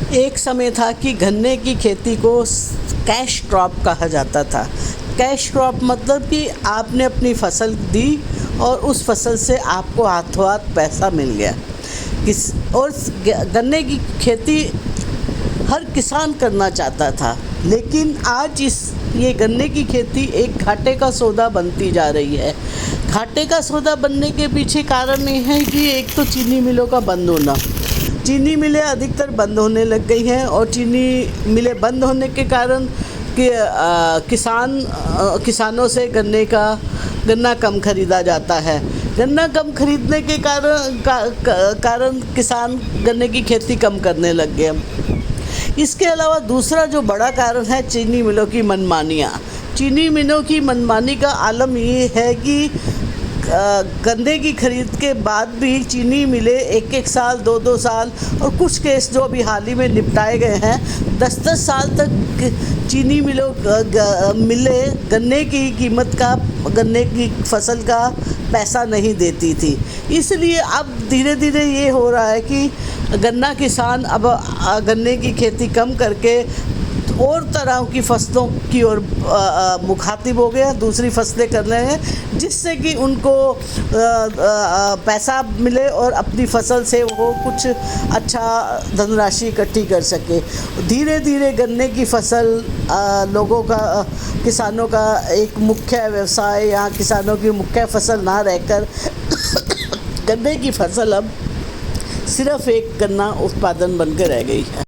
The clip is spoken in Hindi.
एक समय था कि गन्ने की खेती को कैश क्रॉप कहा जाता था। कैश क्रॉप मतलब कि आपने अपनी फसल दी और उस फसल से आपको हाथों हाथ पैसा मिल गया। गन्ने की खेती हर किसान करना चाहता था, लेकिन आज ये गन्ने की खेती एक घाटे का सौदा बनती जा रही है। घाटे का सौदा बनने के पीछे कारण ये है कि एक तो चीनी मिलों का बंद होना। चीनी मिलें अधिकतर बंद होने लग गई हैं और चीनी मिलें बंद होने के कारण कि किसानों से गन्ना कम ख़रीदा जाता है। गन्ना कम खरीदने के कारण किसान गन्ने की खेती कम करने लग गए। इसके अलावा दूसरा जो बड़ा कारण है चीनी मिलों की मनमानियाँ। चीनी मिलों की मनमानी का आलम ये है कि गन्ने की खरीद के बाद भी चीनी मिलें एक साल 2 साल और कुछ केस जो अभी हाल ही में निपटाए गए हैं 10 साल तक चीनी मिलें गन्ने की कीमत का, गन्ने की फसल का पैसा नहीं देती थी। इसलिए अब धीरे धीरे ये हो रहा है कि गन्ना किसान अब गन्ने की खेती कम करके और तरह की फसलों की ओर मुखातिब हो गया, दूसरी फसलें कर रहे हैं, जिससे कि उनको पैसा मिले और अपनी फसल से वो कुछ अच्छा धनराशि इकट्ठी कर सके। धीरे धीरे गन्ने की फसल किसानों का एक मुख्य व्यवसाय या किसानों की मुख्य फसल ना रहकर गन्ने की फसल अब सिर्फ एक गन्ना उत्पादन बनकर रह गई है।